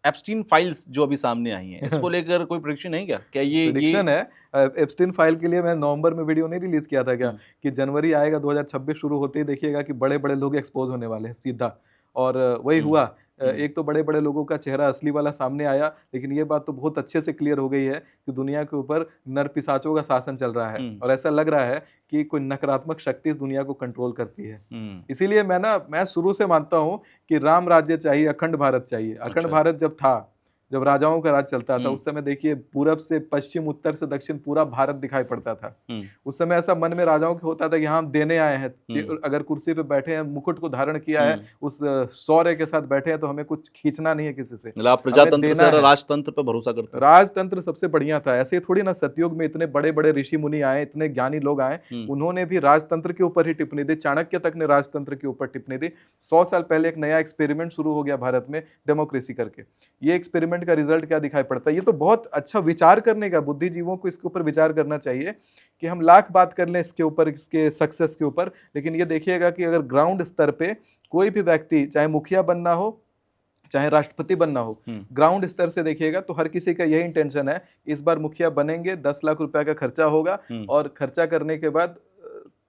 Epstein files जो अभी सामने आई हैं, इसको लेकर कोई प्रेडिक्शन है क्या? क्या ये प्रेडिक्शन है? एप्स्टीन फाइल के लिए मैं नवंबर में वीडियो नहीं रिलीज किया था क्या, कि जनवरी आएगा 2026 शुरू होते ही देखिएगा कि बड़े बड़े लोग एक्सपोज होने वाले हैं सीधा। और वही हुआ। एक तो बड़े बड़े लोगों का चेहरा असली वाला सामने आया, लेकिन ये बात तो बहुत अच्छे से क्लियर हो गई है कि दुनिया के ऊपर नर पिशाचों का शासन चल रहा है, और ऐसा लग रहा है कि कोई नकारात्मक शक्ति इस दुनिया को कंट्रोल करती है। इसीलिए मैं शुरू से मानता हूं कि राम राज्य चाहिए, अखंड भारत चाहिए। अखंड भारत जब था, जब राजाओं का राज चलता था, उस समय देखिए पूरब से पश्चिम, उत्तर से दक्षिण पूरा भारत दिखाई पड़ता था। उस समय ऐसा मन में राजाओं के होता था कि हाँ हम देने आए हैं, अगर कुर्सी पे बैठे हैं, मुकुट को धारण किया है, उस शौर्य के साथ बैठे हैं, तो हमें कुछ खींचना नहीं है किसी से। मतलब प्रजातंत्र से राजतंत्र पर भरोसा करते हैं। राजतंत्र सबसे बढ़िया था। ऐसे थोड़ी ना सतयुग में इतने बड़े बड़े ऋषि मुनि आए, इतने ज्ञानी लोग आए, उन्होंने भी राजतंत्र के ऊपर ही टिप्पणी दी। चाणक्य तक ने राजतंत्र के ऊपर टिप्पणी दी। 100 साल पहले एक नया एक्सपेरिमेंट शुरू हो गया भारत में, डेमोक्रेसी करके। ये एक्सपेरिमेंट का रिजल्ट क्या दिखाई पड़ता है? ये तो बहुत अच्छा विचार करने का, बुद्धिजीवों को इसके ऊपर विचार करना चाहिए कि हम लाख बात कर लें इसके ऊपर, इसके सक्सेस के ऊपर, लेकिन ये देखिएगा कि अगर ग्राउंड स्तर पे कोई भी व्यक्ति, चाहे मुखिया बनना हो, चाहे राष्ट्रपति बनना हो, ग्राउंड स्तर से देखिएगा तो हर किसी का यही इंटेंशन है, इस बार मुखिया बनेंगे, 10 लाख रुपए का खर्चा होगा, और खर्चा करने के बाद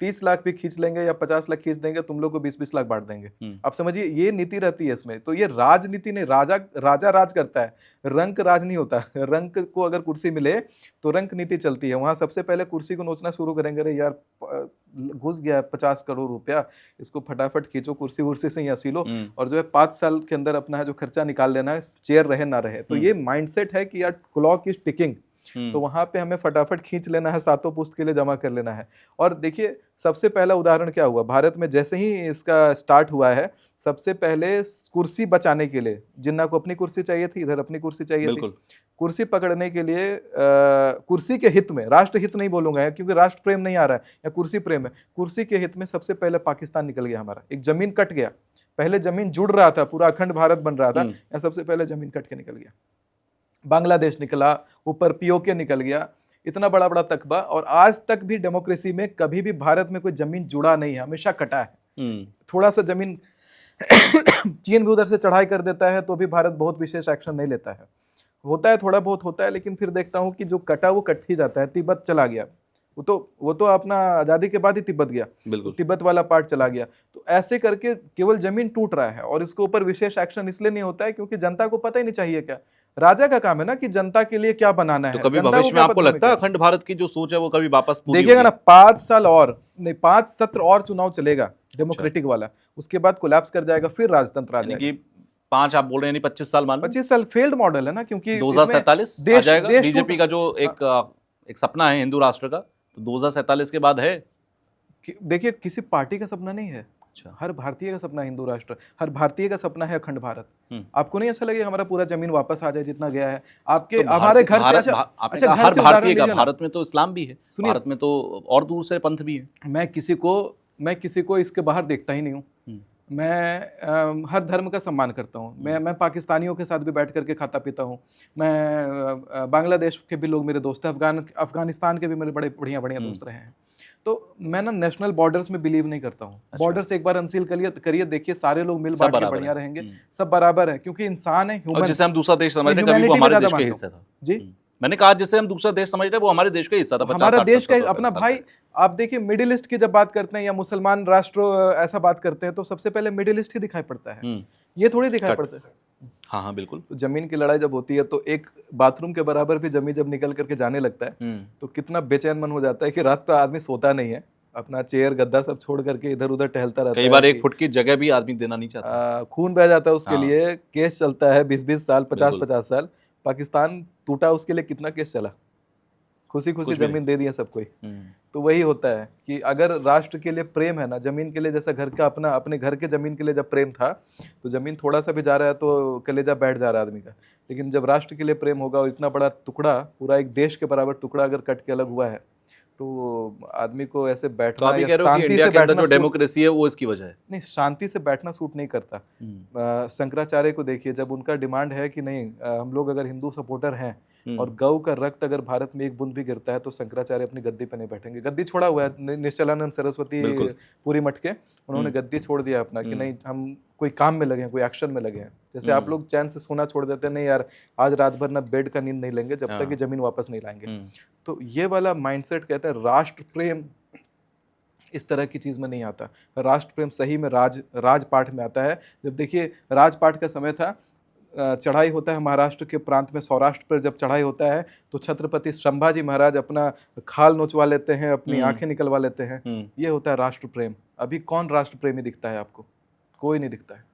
30 लाख भी खींच लेंगे या 50 लाख खींच देंगे, तुम लोग को 20-20 लाख बांट देंगे। आप समझिए, ये नीति रहती है इसमें। तो ये राजनीति नहीं, राजा राज करता है, रंक राज नहीं होता। रंक को अगर कुर्सी मिले तो रंक नीति चलती है। वहां सबसे पहले कुर्सी को नोचना शुरू करेंगे, अरे यार घुस गया 50 करोड़ रुपया, इसको फटाफट खींचो, कुर्सी वुर्सी से ही हंसी लो, और जो है 5 साल के अंदर अपना जो खर्चा निकाल लेना है, चेयर रहे ना रहे। तो ये माइंडसेट है कि यार क्लॉक इज टिकिंग, तो वहां पे हमें फटाफट खींच लेना है, सातों पुस्त के लिए जमा कर लेना है। और देखिए सबसे पहला उदाहरण क्या हुआ भारत में, जैसे ही इसका स्टार्ट हुआ है, सबसे पहले कुर्सी बचाने के लिए, जिन्ना को अपनी कुर्सी चाहिए थी, इधर अपनी कुर्सी चाहिए थी, कुर्सी पकड़ने के लिए कुर्सी के हित में, राष्ट्र हित नहीं बोलूंगा क्योंकि राष्ट्र प्रेम नहीं आ रहा है, या कुर्सी प्रेम है, कुर्सी के हित में सबसे पहले पाकिस्तान निकल गया हमारा। एक जमीन कट गया, पहले जमीन जुड़ रहा था, पूरा अखंड भारत बन रहा था, या सबसे पहले जमीन कट के निकल गया। बांग्लादेश निकला, ऊपर पीओके निकल गया, इतना बड़ा बड़ा तकबा। और आज तक भी डेमोक्रेसी में कभी भी भारत में कोई जमीन जुड़ा नहीं है, हमेशा कटा है। थोड़ा सा जमीन चीन भी उधर से चढ़ाई कर देता है तो भी भारत बहुत विशेष एक्शन नहीं लेता है। होता है, थोड़ा बहुत होता है, लेकिन फिर देखता हूं कि जो कटा वो कट ही जाता है। तिब्बत चला गया, वो तो अपना आजादी के बाद ही तिब्बत गया, तिब्बत वाला पार्ट चला गया। तो ऐसे करके केवल जमीन टूट रहा है, और इसके ऊपर विशेष एक्शन इसलिए नहीं होता है क्योंकि जनता को पता ही नहीं चाहिए। क्या राजा का काम है ना कि जनता के लिए क्या बनाना है। तो कभी भविष्य में आपको लगता है अखंड भारत की जो सोच है वो कभी वापस पूरी देखिएगा ना, 5 साल और नहीं, 5 सत्र और चुनाव चलेगा डेमोक्रेटिक वाला, उसके बाद कोलैप्स कर जाएगा, फिर राजतंत्र आ जाएगा। 5 आप बोल रहे हैं, 25 साल मान लो। 25 साल फेल्ड मॉडल है ना, क्योंकि 2047 आ जाएगा। बीजेपी का जो एक सपना है हिंदू राष्ट्र का, तो 2047 के बाद है। देखिए किसी पार्टी का सपना नहीं है, हर भारतीय का सपना हिंदू राष्ट्र, हर भारतीय का सपना है अखंड भारत। आपको नहीं ऐसा लगे हमारा पूरा जमीन वापस आ जाए जितना गया है आपके, तो हमारे घर से? अच्छा, हर भारतीय का, भारत में तो इस्लाम भी है, भारत में तो और दूर से पंथ भी है। मैं किसी को इसके बाहर देखता ही नहीं हूँ। मैं हर धर्म का सम्मान करता हूँ। मैं पाकिस्तानियों के साथ भी बैठ करके खाता पीता हूँ। मैं बांग्लादेश के भी लोग मेरे दोस्त हैं, अफगानिस्तान के भी मेरे बड़े बढ़िया दोस्त रहे हैं। तो मैं ना नेशनल बॉर्डर्स में बिलीव नहीं करता हूँ। बॉर्डर्स एक बार अनसील करिए, देखिए सारे लोग मिल बांट के बढ़िया रहेंगे, सब बराबर है, क्योंकि इंसान है, ह्यूमन। जैसे हम दूसरा देश समझ रहे हैं, कभी वो हमारे देश का हिस्सा था। जी, मैंने कहा जैसे हम दूसरा देश समझ रहे हैं वो हमारे देश का हिस्सा था, हमारा देश का अपना भाई। आप देखिए मिडिल ईस्ट की जब बात करते हैं या मुसलमान राष्ट्र ऐसा बात करते हैं तो सबसे पहले मिडिल ईस्ट ही दिखाई पड़ता है, ये थोड़ी दिखाई पड़ता है। हाँ बिल्कुल। तो जमीन की लड़ाई जब होती है तो एक बाथरूम के बराबर भी जमीन जब निकल करके जाने लगता है तो कितना बेचैन मन हो जाता है कि रात पे आदमी सोता नहीं है, अपना चेयर गद्दा सब छोड़ करके इधर उधर टहलता रहता है। कई बार 1 फुट की जगह भी आदमी देना नहीं चाहता, खून बह जाता है उसके लिए, केस चलता है 20-20 साल, 50-50 साल। पाकिस्तान टूटा, उसके लिए कितना केस चला, खुशी जमीन दे दी है सबको। तो वही होता है कि अगर राष्ट्र के लिए प्रेम है ना, जमीन के लिए, जैसा घर का अपने घर के जमीन के लिए जब प्रेम था तो जमीन थोड़ा सा भी जा रहा है तो कलेजा बैठ जा रहा है आदमी का। लेकिन जब राष्ट्र के लिए प्रेम होगा और इतना बड़ा टुकड़ा, पूरा एक देश के बराबर टुकड़ा अगर कट के अलग हुआ है तो आदमी को ऐसे बैठना, तो या शांति इंडिया के अंदर जो डेमोक्रेसी है वो इसकी वजह है। नहीं, शांति से बैठना सूट नहीं करता। शंकराचार्य को देखिए, जब उनका डिमांड है कि नहीं हम लोग अगर हिंदू सपोर्टर हैं और गौ का रक्त अगर भारत में एक बूंद भी गिरता है तो शंकराचार्य अपनी गद्दी पे नहीं बैठेंगे। गद्दी छोड़ा हुआ है निश्चलानंद सरस्वती पूरी मठ के, उन्होंने गद्दी छोड़ दिया अपना कि नहीं हम कोई काम में लगे हैं, कोई एक्शन में लगे हैं। जैसे आप लोग चैन से सोना छोड़ देते हैं, नहीं यार आज रात भर ना बेड का नींद नहीं लेंगे जब तक कि जमीन वापस नहीं लाएंगे। तो ये वाला माइंडसेट कहते हैं राष्ट्र प्रेम इस तरह की चीज में नहीं आता। राष्ट्र प्रेम सही में राजपाट में आता है। जब देखिए राजपाट का समय था, चढ़ाई होता है महाराष्ट्र के प्रांत में, सौराष्ट्र पर जब चढ़ाई होता है तो छत्रपति संभाजी महाराज अपना खाल नोचवा लेते हैं, अपनी आंखें निकलवा लेते हैं। ये होता है राष्ट्र प्रेम। अभी कौन राष्ट्र प्रेमी दिखता है आपको? कोई नहीं दिखता है,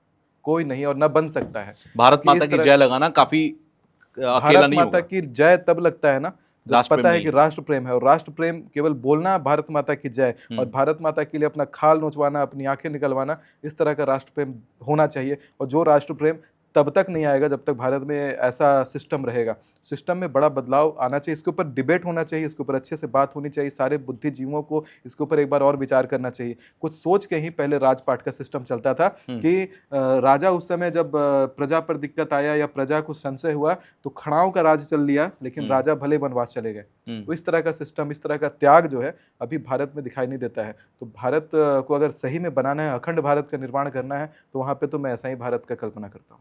कोई नहीं, और ना बन सकता है। भारत माता की जय लगाना काफी अकेला नहीं होगा। भारत माता की जय तब लगता है ना जब पता है कि राष्ट्र प्रेम है। और राष्ट्र प्रेम केवल बोलना भारत माता की जय और भारत माता के लिए अपना खाल नोचवाना, अपनी आंखें निकलवाना, इस तरह का राष्ट्र प्रेम होना चाहिए। और जो राष्ट्र प्रेम तब तक नहीं आएगा जब तक भारत में ऐसा सिस्टम रहेगा। सिस्टम में बड़ा बदलाव आना चाहिए, इसके ऊपर डिबेट होना चाहिए, इसके ऊपर अच्छे से बात होनी चाहिए, सारे बुद्धिजीवियों को इसके ऊपर एक बार और विचार करना चाहिए। कुछ सोच के ही पहले राजपाट का सिस्टम चलता था कि राजा उस समय जब प्रजा पर दिक्कत आया या प्रजा को संशय हुआ तो खड़ाओं का राज चल लिया, लेकिन राजा भले वनवास चले गए। तो इस तरह का सिस्टम, इस तरह का त्याग जो है अभी भारत में दिखाई नहीं देता है। तो भारत को अगर सही में बनाना है, अखंड भारत का निर्माण करना है, तो वहाँ पे तो मैं ऐसा ही भारत का कल्पना करता हूँ।